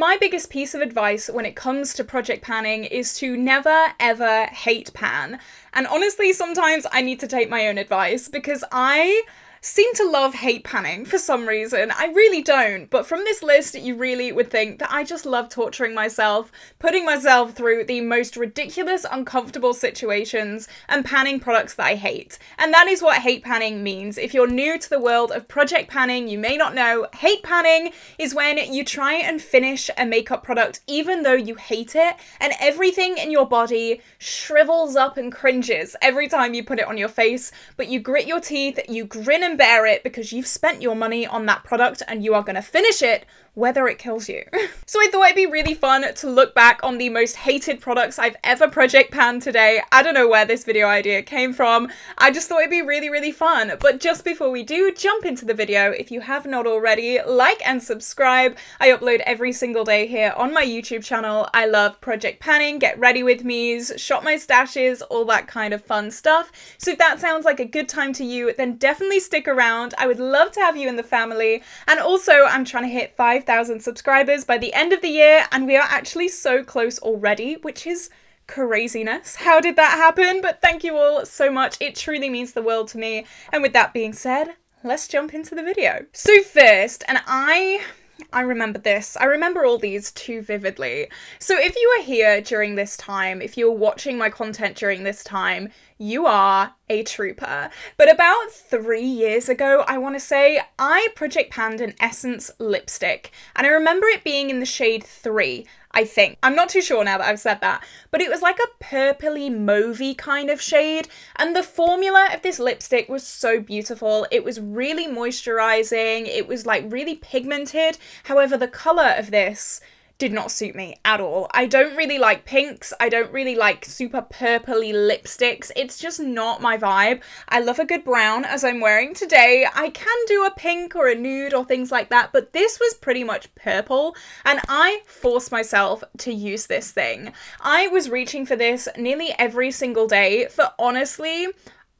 my biggest piece of advice when it comes to project panning is to never ever hate pan. And honestly, sometimes I need to take my own advice because I seem to love hate panning for some reason. I really don't, but from this list you really would think that I just love torturing myself, putting myself through the most ridiculous, uncomfortable situations and panning products that I hate. And that is what hate panning means. If you're new to the world of project panning, you may not know, hate panning is when you try and finish a makeup product even though you hate it, and everything in your body shrivels up and cringes every time you put it on your face, but you grit your teeth, you grin and bear it because you've spent your money on that product and you are going to finish it whether it kills you. So I thought it'd be really fun to look back on the most hated products I've ever project panned today. I don't know where this video idea came from. I just thought it'd be really fun. But just before we do jump into the video, if you have not already, like and subscribe. I upload every single day here on my YouTube channel. I love project panning, get ready with me's, shop my stashes, all that kind of fun stuff. So if that sounds like a good time to you, then definitely stick around. I would love to have you in the family. And also, I'm trying to hit 5,000 subscribers by the end of the year, and we are actually so close already, which is craziness. How did that happen? But thank you all so much. It truly means the world to me. And with that being said, let's jump into the video. So first, and I remember this. I remember all these too vividly. So if you were here during this time, if you're watching my content during this time, you are a trooper. But about 3 years ago, I want to say, I project panned an Essence lipstick. And I remember it being in the shade 3, I think. I'm not too sure now that I've said that. But it was like a purpley mauvey kind of shade. And the formula of this lipstick was so beautiful. It was really moisturizing. It was like really pigmented. However, the color of this did not suit me at all. I don't really like pinks. I don't really like super purpley lipsticks. It's just not my vibe. I love a good brown, as I'm wearing today. I can do a pink or a nude or things like that, but this was pretty much purple, and I forced myself to use this thing. I was reaching for this nearly every single day for honestly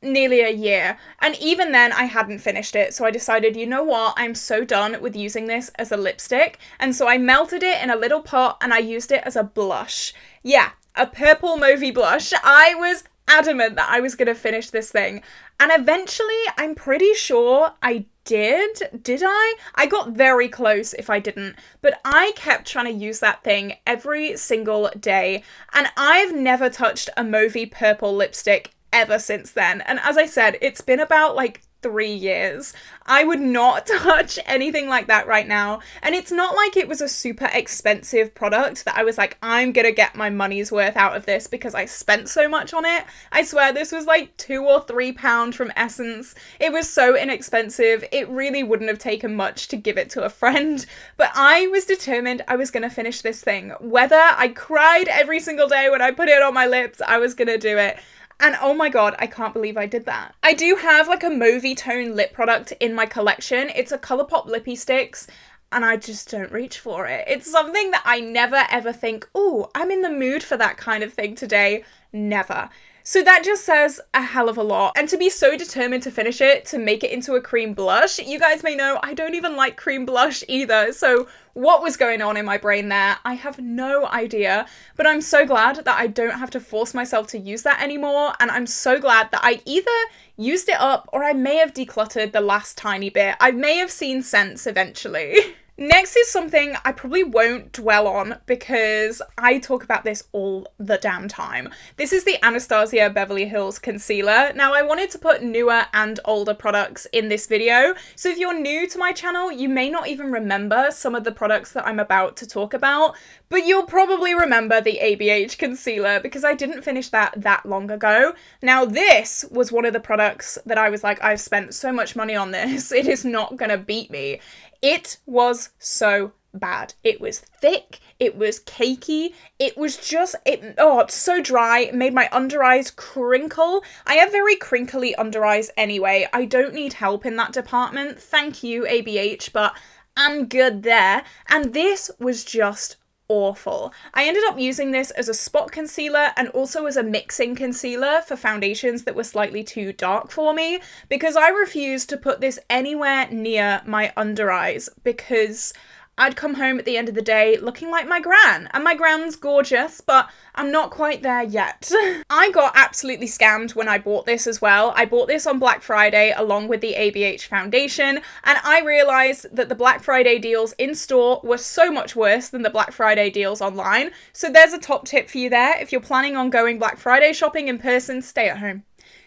nearly a year, and even then I hadn't finished it, so I decided, you know what, I'm so done with using this as a lipstick, and so I melted it in a little pot and I used it as a blush. Yeah, a purple mauvey blush. I was adamant that I was gonna finish this thing, and eventually I'm pretty sure I did I? I got very close if I didn't, but I kept trying to use that thing every single day, and I've never touched a mauvey purple lipstick ever since then. And as I said, it's been about like 3 years. I would not touch anything like that right now. And it's not like it was a super expensive product that I was like, I'm gonna get my money's worth out of this because I spent so much on it. I swear this was like £2 or £3 from Essence. It was so inexpensive. It really wouldn't have taken much to give it to a friend. But I was determined I was gonna finish this thing. Whether I cried every single day when I put it on my lips, I was gonna do it. And oh my god, I can't believe I did that. I do have like a mauvey tone lip product in my collection. It's a Colourpop Lippy Sticks, and I just don't reach for it. It's something that I never ever think, ooh, I'm in the mood for that kind of thing today. Never. So that just says a hell of a lot. And to be so determined to finish it, to make it into a cream blush, you guys may know I don't even like cream blush either. So what was going on in my brain there? I have no idea. But I'm so glad that I don't have to force myself to use that anymore. And I'm so glad that I either used it up or I may have decluttered the last tiny bit. I may have seen sense eventually. Next is something I probably won't dwell on because I talk about this all the damn time. This is the Anastasia Beverly Hills Concealer. Now, I wanted to put newer and older products in this video, so if you're new to my channel, you may not even remember some of the products that I'm about to talk about, but you'll probably remember the ABH Concealer because I didn't finish that long ago. Now, this was one of the products that I was like, I've spent so much money on this, it is not gonna beat me. It was so bad. It was thick, it was cakey, it was just, it's so dry, it made my under eyes crinkle. I have very crinkly under eyes anyway. I don't need help in that department. Thank you, ABH, but I'm good there. And this was just awful. I ended up using this as a spot concealer and also as a mixing concealer for foundations that were slightly too dark for me because I refused to put this anywhere near my under eyes because I'd come home at the end of the day looking like my gran. And my gran's gorgeous, but I'm not quite there yet. I got absolutely scammed when I bought this as well. I bought this on Black Friday along with the ABH foundation, and I realised that the Black Friday deals in store were so much worse than the Black Friday deals online. So there's a top tip for you there. If you're planning on going Black Friday shopping in person, stay at home.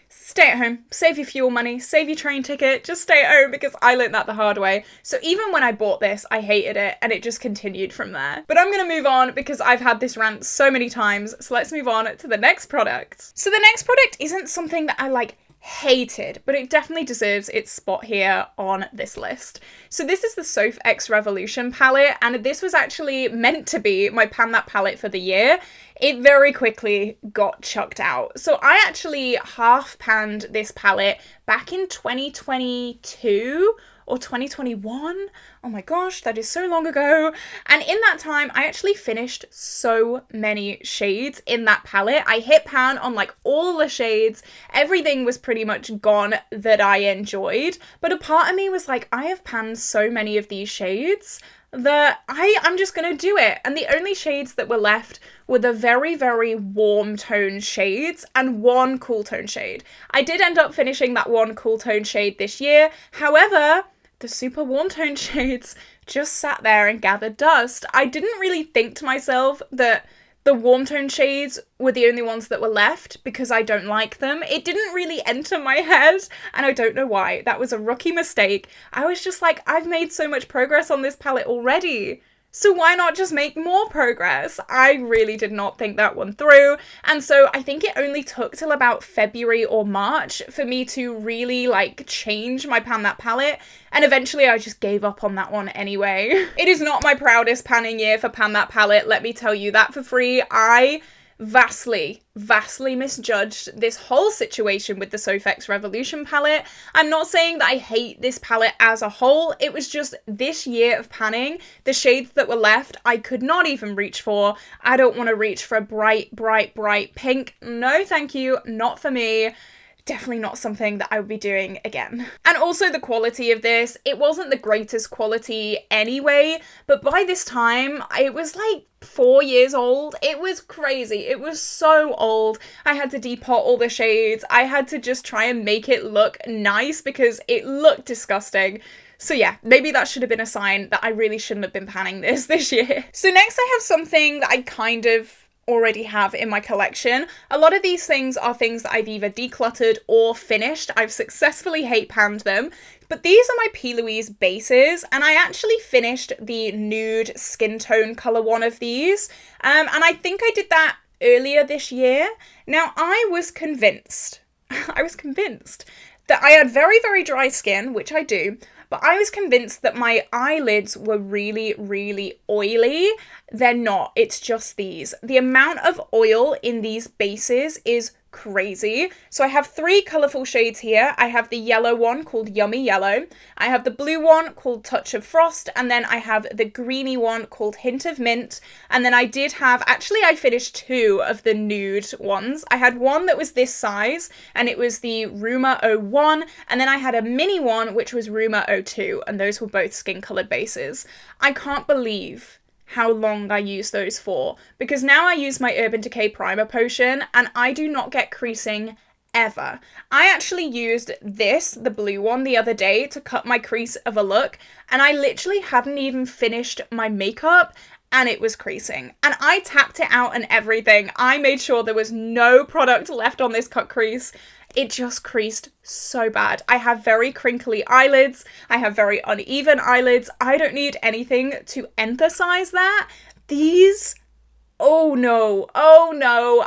Stay at home, save your fuel money, save your train ticket, just stay at home, because I learned that the hard way. So even when I bought this, I hated it, and it just continued from there. But I'm gonna move on because I've had this rant so many times, so let's move on to the next product. So the next product isn't something that I hated, but it definitely deserves its spot here on this list. So this is the Soph X Revolution palette, and this was actually meant to be my Pan That palette for the year. It very quickly got chucked out. So I actually half panned this palette back in 2022 or 2021. Oh my gosh, that is so long ago. And in that time, I actually finished so many shades in that palette. I hit pan on all the shades. Everything was pretty much gone that I enjoyed. But a part of me was like, I have panned so many of these shades that I'm just gonna do it. And the only shades that were left were the very, very warm tone shades and one cool tone shade. I did end up finishing that one cool tone shade this year. However, the super warm tone shades just sat there and gathered dust. I didn't really think to myself that the warm tone shades were the only ones that were left because I don't like them. It didn't really enter my head, and I don't know why. That was a rookie mistake. I was just like, I've made so much progress on this palette already, so why not just make more progress? I really did not think that one through, and so I think it only took till about February or March for me to really change my Pan That palette, and eventually I just gave up on that one anyway. It is not my proudest panning year for Pan That palette, let me tell you that for free. I vastly misjudged this whole situation with the Soph X Revolution palette. I'm not saying that I hate this palette as a whole, it was just this year of panning, the shades that were left I could not even reach for. I don't want to reach for a bright pink. No thank you, not for me. Definitely not something that I would be doing again. And also the quality of this, it wasn't the greatest quality anyway, but by this time, it was 4 years old. It was crazy. It was so old. I had to depot all the shades. I had to just try and make it look nice because it looked disgusting. So yeah, maybe that should have been a sign that I really shouldn't have been panning this year. So next I have something that I kind of already have in my collection. A lot of these things are things that I've either decluttered or finished. I've successfully hate panned them. But these are my P. Louise bases, and I actually finished the nude skin tone colour one of these. And I think I did that earlier this year. Now, I was convinced that I had very, very dry skin, which I do, but I was convinced that my eyelids were really, really oily. They're not. It's just these. The amount of oil in these bases is crazy. So I have 3 colourful shades here. I have the yellow one called Yummy Yellow. I have the blue one called Touch of Frost. And then I have the greeny one called Hint of Mint. And then I did have, actually I finished 2 of the nude ones. I had one that was this size and it was the Rumour 01. And then I had a mini one which was Rumour 02. And those were both skin coloured bases. I can't believe how long I use those for, because now I use my Urban Decay Primer Potion and I do not get creasing ever. I actually used this, the blue one, the other day to cut my crease of a look, and I literally hadn't even finished my makeup and it was creasing. And I tapped it out and everything. I made sure there was no product left on this cut crease. It just creased so bad. I have very crinkly eyelids. I have very uneven eyelids. I don't need anything to emphasize that. These, oh no,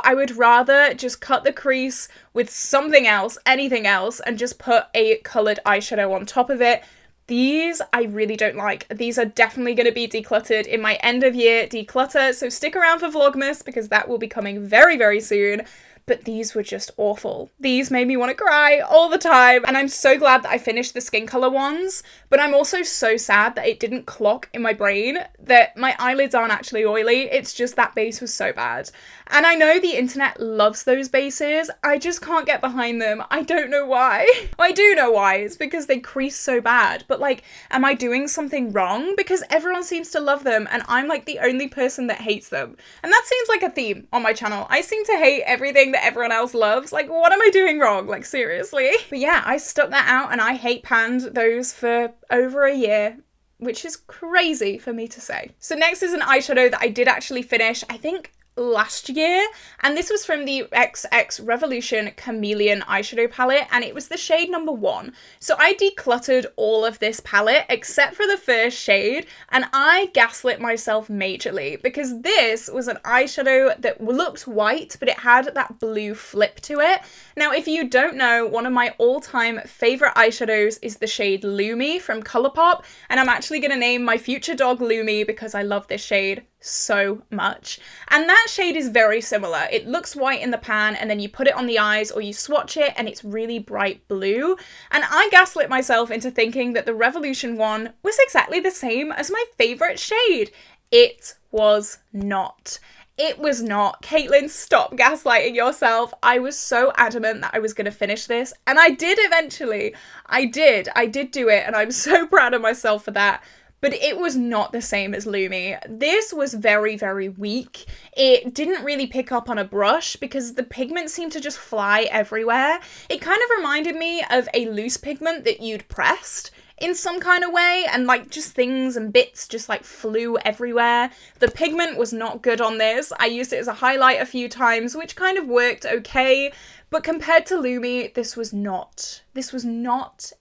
I would rather just cut the crease with something else, anything else, and just put a coloured eyeshadow on top of it. These I really don't like. These are definitely going to be decluttered in my end of year declutter, so stick around for Vlogmas because that will be coming very, very soon. but these were just awful. These made me want to cry all the time, and I'm so glad that I finished the skin color ones, but I'm also so sad that it didn't clock in my brain that my eyelids aren't actually oily. It's just that base was so bad. And I know the internet loves those bases, I just can't get behind them. I don't know why. Well, I do know why, it's because they crease so bad, but like, am I doing something wrong? Because everyone seems to love them and I'm like the only person that hates them. And that seems like a theme on my channel. I seem to hate everything that everyone else loves. Like, what am I doing wrong? Like, seriously? But yeah, I stuck that out and I hate panned those for over a year, which is crazy for me to say. So next is an eyeshadow that I did actually finish, I think, last year, and this was from the XX Revolution Chameleon eyeshadow palette, and it was the shade number 1. So I decluttered all of this palette except for the first shade, and I gaslit myself majorly because this was an eyeshadow that looked white, but it had that blue flip to it. Now, if you don't know, one of my all-time favorite eyeshadows is the shade Lumi from Colourpop, and I'm actually gonna name my future dog Lumi because I love this shade so much. And that shade is very similar. It looks white in the pan and then you put it on the eyes or you swatch it and it's really bright blue. And I gaslit myself into thinking that the Revolution one was exactly the same as my favorite shade. It was not. It was not. Caitlin, stop gaslighting yourself. I was so adamant that I was going to finish this, and I did eventually. I did do it, and I'm so proud of myself for that. But it was not the same as Lumi. This was very, very weak. It didn't really pick up on a brush because the pigment seemed to just fly everywhere. It kind of reminded me of a loose pigment that you'd pressed in some kind of way, and like just things and bits just like flew everywhere. The pigment was not good on this. I used it as a highlight a few times, which kind of worked okay. But compared to Lumi, this was not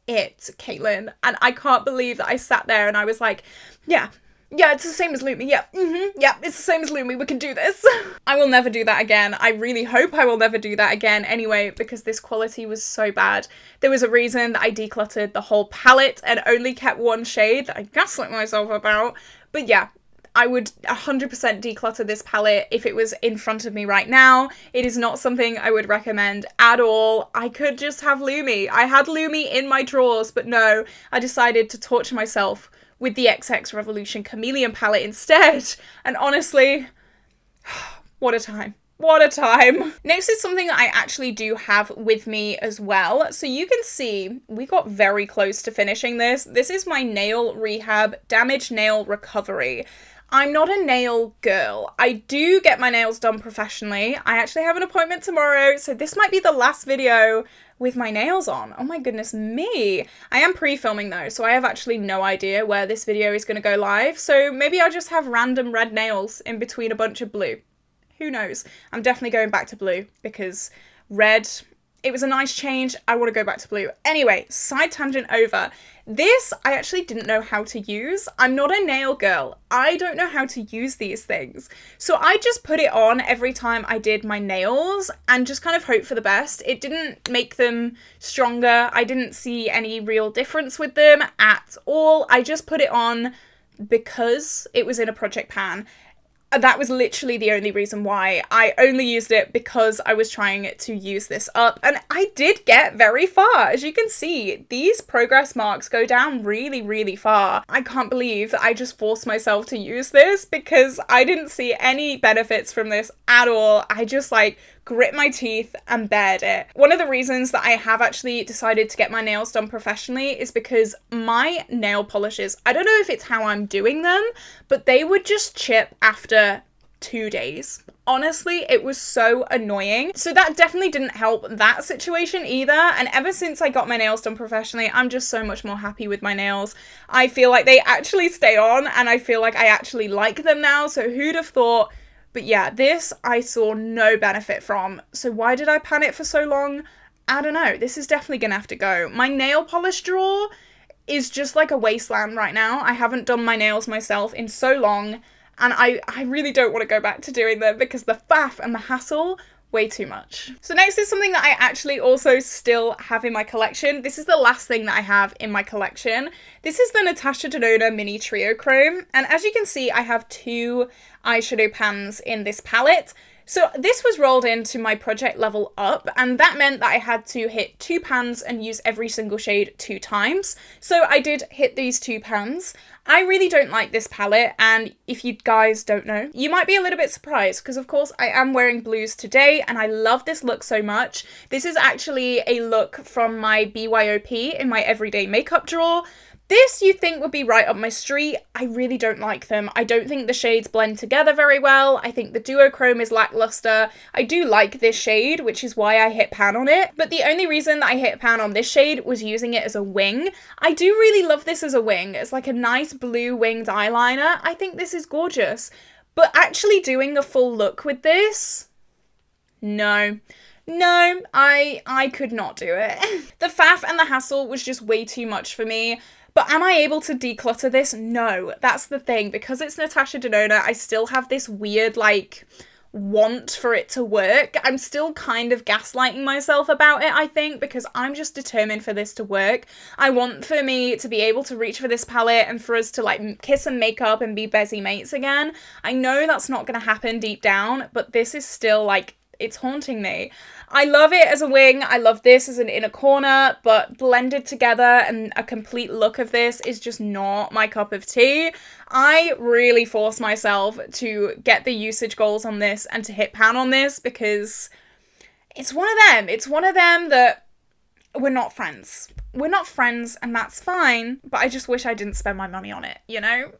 it, Caitlin. And I can't believe that I sat there and I was like, yeah, it's the same as Lumi. Yeah, it's the same as Lumi. We can do this. I will never do that again. I really hope I will never do that again anyway, because this quality was so bad. There was a reason that I decluttered the whole palette and only kept one shade that I gaslit myself about. But yeah, I would 100% declutter this palette if it was in front of me right now. It is not something I would recommend at all. I could just have Lumi. I had Lumi in my drawers, but no, I decided to torture myself with the XX Revolution Chameleon palette instead. And honestly, what a time. What a time. Next is something that I actually do have with me as well. So you can see we got very close to finishing this. This is my Nail Rehab Damaged Nail Recovery. I'm not a nail girl. I do get my nails done professionally. I actually have an appointment tomorrow, so this might be the last video with my nails on. Oh my goodness me. I am pre-filming though, so I have actually no idea where this video is going to go live, so maybe I'll just have random red nails in between a bunch of blue. Who knows? I'm definitely going back to blue because red, it was a nice change. I want to go back to blue. Anyway, side tangent over. This, I actually didn't know how to use. I'm not a nail girl. I don't know how to use these things. So I just put it on every time I did my nails and just kind of hope for the best. It didn't make them stronger. I didn't see any real difference with them at all. I just put it on because it was in a project pan. That was literally the only reason why. I only used it because I was trying to use this up, and I did get very far. As you can see, these progress marks go down really, really far. I can't believe that I just forced myself to use this because I didn't see any benefits from this at all. I just like grit my teeth and bared it. One of the reasons that I have actually decided to get my nails done professionally is because my nail polishes, I don't know if it's how I'm doing them, but they would just chip after 2 days. Honestly, it was so annoying. So that definitely didn't help that situation either. And ever since I got my nails done professionally, I'm just so much more happy with my nails. I feel like they actually stay on and I feel like I actually like them now. So who'd have thought? But yeah, this I saw no benefit from. So why did I pan it for so long? I don't know. This is definitely gonna have to go. My nail polish drawer is just like a wasteland right now. I haven't done my nails myself in so long, and I really don't want to go back to doing them because the faff and the hassle, way too much. So next is something that I actually also still have in my collection. This is the last thing that I have in my collection. This is the Natasha Denona Mini Trio Chrome. And as you can see, I have 2 eyeshadow pans in this palette. So this was rolled into my project level up, and that meant that I had to hit 2 pans and use every single shade 2 times. So I did hit these 2 pans. I really don't like this palette, and if you guys don't know, you might be a little bit surprised, because of course I am wearing blues today, and I love this look so much. This is actually a look from my BYOP in my everyday makeup drawer. This you'd think would be right up my street. I really don't like them. I don't think the shades blend together very well. I think the duochrome is lackluster. I do like this shade, which is why I hit pan on it. But the only reason that I hit pan on this shade was using it as a wing. I do really love this as a wing. It's like a nice blue winged eyeliner. I think this is gorgeous. But actually doing a full look with this? No. No, I could not do it. The faff and the hassle was just way too much for me. But am I able to declutter this? No, that's the thing. Because it's Natasha Denona, I still have this weird, like, want for it to work. I'm still kind of gaslighting myself about it, I think, because I'm just determined for this to work. I want for me to be able to reach for this palette and for us to, like, kiss and make up and be busy mates again. I know that's not going to happen deep down, but this is still, like, it's haunting me. I love it as a wing. I love this as an inner corner, but blended together and a complete look of this is just not my cup of tea. I really force myself to get the usage goals on this and to hit pan on this because it's one of them. It's one of them that we're not friends. We're not friends, and that's fine, but I just wish I didn't spend my money on it, you know?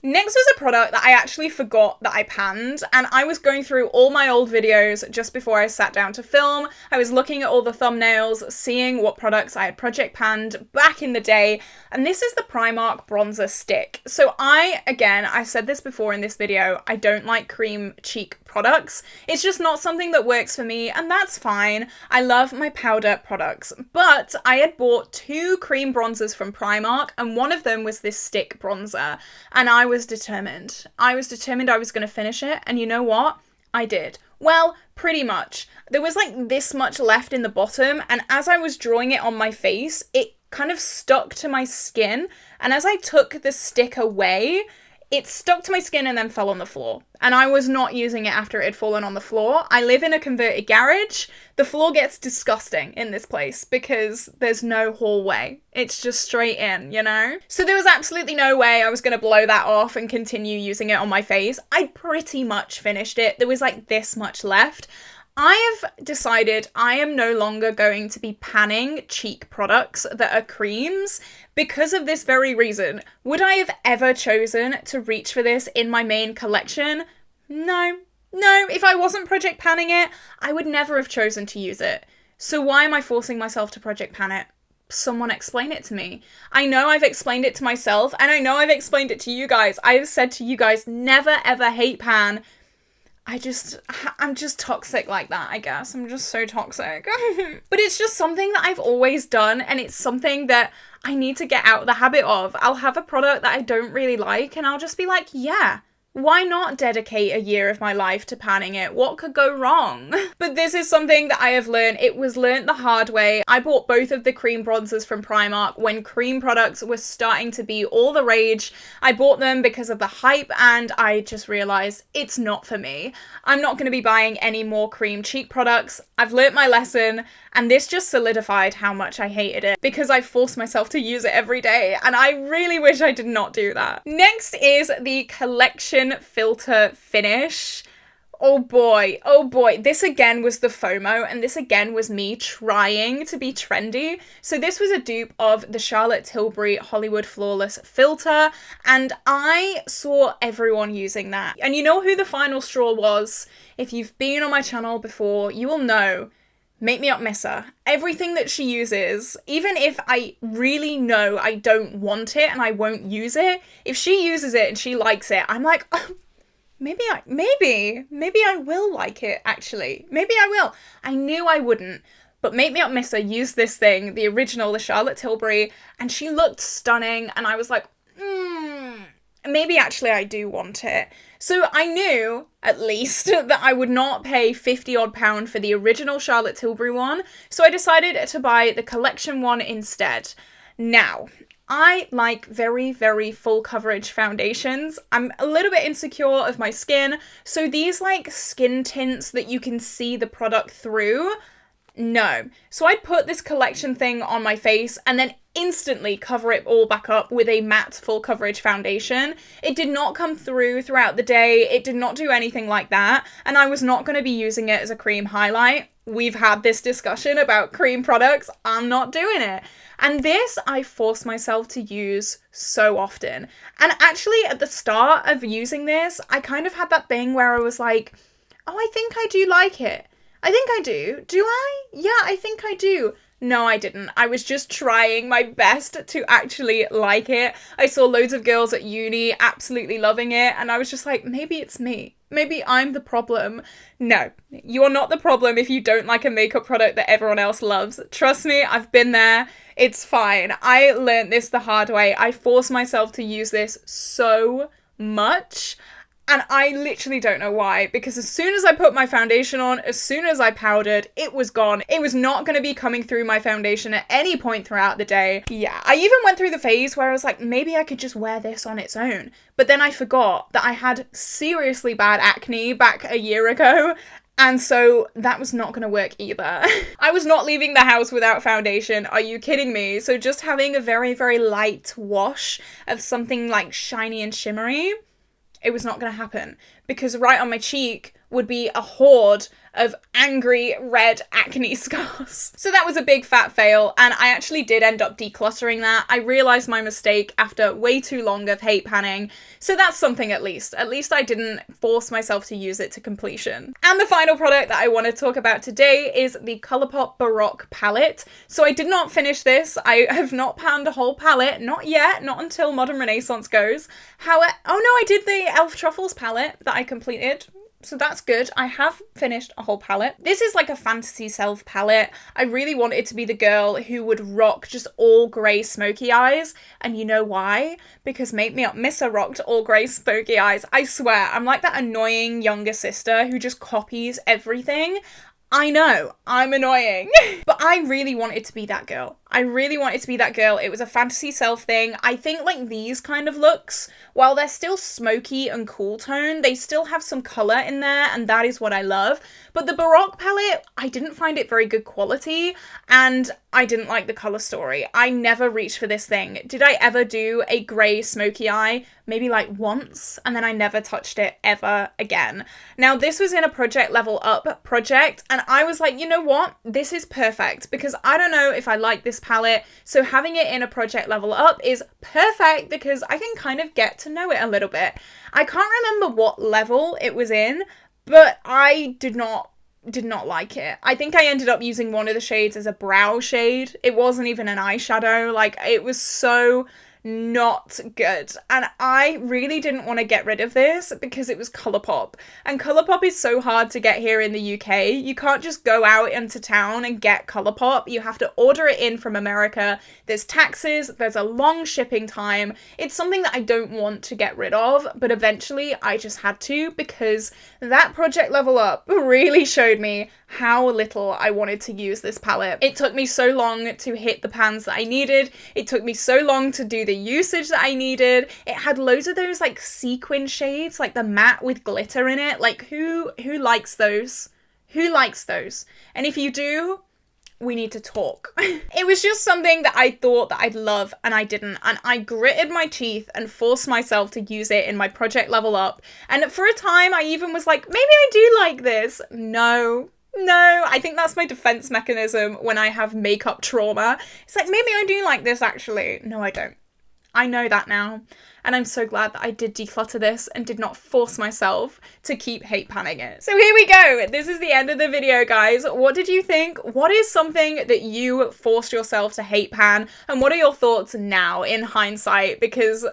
Next was a product that I actually forgot that I panned, and I was going through all my old videos just before I sat down to film. I was looking at all the thumbnails, seeing what products I had project panned back in the day, and this is the Primark bronzer stick. So I said this before in this video, I don't like cream cheek products. It's just not something that works for me, and that's fine. I love my powder products, but I had bought 2 cream bronzers from Primark, and one of them was this stick bronzer, and I was determined. I was going to finish it, and you know what? I did. Well, pretty much. There was like this much left in the bottom, and as I was drawing it on my face, it kind of stuck to my skin, and as I took the stick away, it stuck to my skin and then fell on the floor. And I was not using it after it had fallen on the floor. I live in a converted garage. The floor gets disgusting in this place because there's no hallway. It's just straight in, you know? So there was absolutely no way I was going to blow that off and continue using it on my face. I pretty much finished it. There was like this much left. I have decided I am no longer going to be panning cheek products that are creams because of this very reason. Would I have ever chosen to reach for this in my main collection? No. No, if I wasn't project panning it, I would never have chosen to use it. So why am I forcing myself to project pan it? Someone explain it to me. I know I've explained it to myself, and I know I've explained it to you guys. I have said to you guys, never ever hate pan. I'm just toxic like that, I guess. I'm just so toxic. But it's just something that I've always done, and it's something that I need to get out of the habit of. I'll have a product that I don't really like, and I'll just be like, yeah, why not dedicate a year of my life to panning it? What could go wrong? But this is something that I have learned. It was learnt the hard way. I bought both of the cream bronzers from Primark when cream products were starting to be all the rage. I bought them because of the hype, and I just realised it's not for me. I'm not going to be buying any more cream cheek products. I've learnt my lesson, and this just solidified how much I hated it because I forced myself to use it every day, and I really wish I did not do that. Next is the Collection Filter Finish. Oh boy, this again was the FOMO, and this again was me trying to be trendy. So this was a dupe of the Charlotte Tilbury Hollywood Flawless Filter, and I saw everyone using that. And you know who the final straw was? If you've been on my channel before, you will know. Make Me Up Missa. Everything that she uses, even if I really know I don't want it and I won't use it, if she uses it and she likes it, I'm like, oh, maybe I will like it, actually. Maybe I will. I knew I wouldn't. But Make Me Up Missa used this thing, the original, the Charlotte Tilbury, and she looked stunning, and I was like, maybe actually I do want it. So I knew, at least, that I would not pay £50 odd for the original Charlotte Tilbury one, so I decided to buy the collection one instead. Now, I like very, very full coverage foundations. I'm a little bit insecure of my skin, so these like skin tints that you can see the product through, no. So I'd put this collection thing on my face and then instantly cover it all back up with a matte full coverage foundation. It did not come through throughout the day. It did not do anything like that. And I was not going to be using it as a cream highlight. We've had this discussion about cream products. I'm not doing it. And this I force myself to use so often. And actually at the start of using this, I kind of had that thing where I was like, oh, I think I do like it. I think I do. Do I? Yeah, I think I do. No, I didn't. I was just trying my best to actually like it. I saw loads of girls at uni absolutely loving it, and I was just like, maybe it's me. Maybe I'm the problem. No, you're not the problem if you don't like a makeup product that everyone else loves. Trust me, I've been there. It's fine. I learned this the hard way. I forced myself to use this so much. And I literally don't know why, because as soon as I put my foundation on, as soon as I powdered, it was gone. It was not going to be coming through my foundation at any point throughout the day. Yeah, I even went through the phase where I was like, maybe I could just wear this on its own. But then I forgot that I had seriously bad acne back a year ago. And so that was not going to work either. I was not leaving the house without foundation. Are you kidding me? So just having a very, very light wash of something like shiny and shimmery, it was not going to happen, because right on my cheek would be a horde of angry red acne scars. So that was a big fat fail, and I actually did end up decluttering that. I realised my mistake after way too long of hate panning, so that's something at least. At least I didn't force myself to use it to completion. And the final product that I want to talk about today is the Colourpop Baroque palette. So I did not finish this. I have not panned a whole palette, not yet, not until Modern Renaissance goes. However, oh no, I did the Elf Truffles palette that I completed. So that's good. I have finished a whole palette. This is like a fantasy self palette. I really wanted to be the girl who would rock just all grey smoky eyes. And you know why? Because Make Me Up Missa rocked all grey smoky eyes. I swear, I'm like that annoying younger sister who just copies everything. I know, I'm annoying. But I really wanted to be that girl. I really wanted to be that girl. It was a fantasy self thing. I think like these kind of looks, while they're still smoky and cool tone, they still have some colour in there, and that is what I love. But the Baroque palette, I didn't find it very good quality, and I didn't like the colour story. I never reached for this thing. Did I ever do a grey smoky eye? Maybe like once, and then I never touched it ever again. Now this was in a Project Level Up project, and I was like, you know what? This is perfect, because I don't know if I like this palette, so having it in a Project Level Up is perfect because I can kind of get to know it a little bit. I can't remember what level it was in, but I did not like it. I think I ended up using one of the shades as a brow shade. It wasn't even an eyeshadow. Like, it was so not good, and I really didn't want to get rid of this because it was Colourpop, and Colourpop is so hard to get here in the UK. You can't just go out into town and get Colourpop. You have to order it in from America. There's taxes, there's a long shipping time. It's something that I don't want to get rid of, but eventually I just had to, because that Project Level Up really showed me how little I wanted to use this palette. It took me so long to hit the pans that I needed. It took me so long to do the usage that I needed. It had loads of those like sequin shades, like the matte with glitter in it. Like who likes those? Who likes those? And if you do, we need to talk. It was just something that I thought that I'd love, and I didn't. And I gritted my teeth and forced myself to use it in my Project Level Up. And for a time, I even was like, maybe I do like this. No, I think that's my defense mechanism when I have makeup trauma. It's like, maybe I do like this actually. No, I don't. I know that now. And I'm so glad that I did declutter this and did not force myself to keep hate panning it. So here we go. This is the end of the video, guys. What did you think? What is something that you forced yourself to hate pan? And what are your thoughts now in hindsight? Because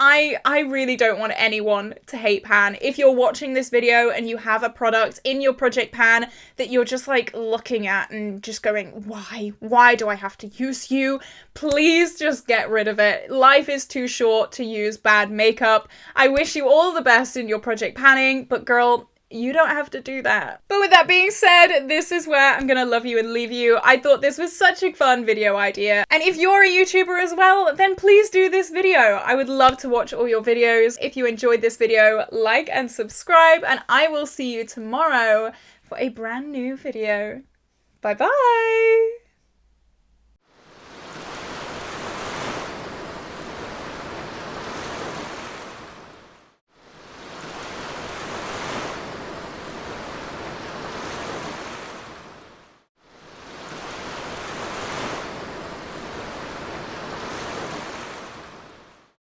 I really don't want anyone to hate pan. If you're watching this video and you have a product in your project pan that you're just like looking at and just going, why do I have to use you? Please just get rid of it. Life is too short to use bad makeup. I wish you all the best in your project panning, but girl, You don't have to do that. But with that being said, this is where I'm gonna love you and leave you. I thought this was such a fun video idea. And if you're a YouTuber as well, then please do this video. I would love to watch all your videos. If you enjoyed this video, like and subscribe, and I will see you tomorrow for a brand new video. Bye bye!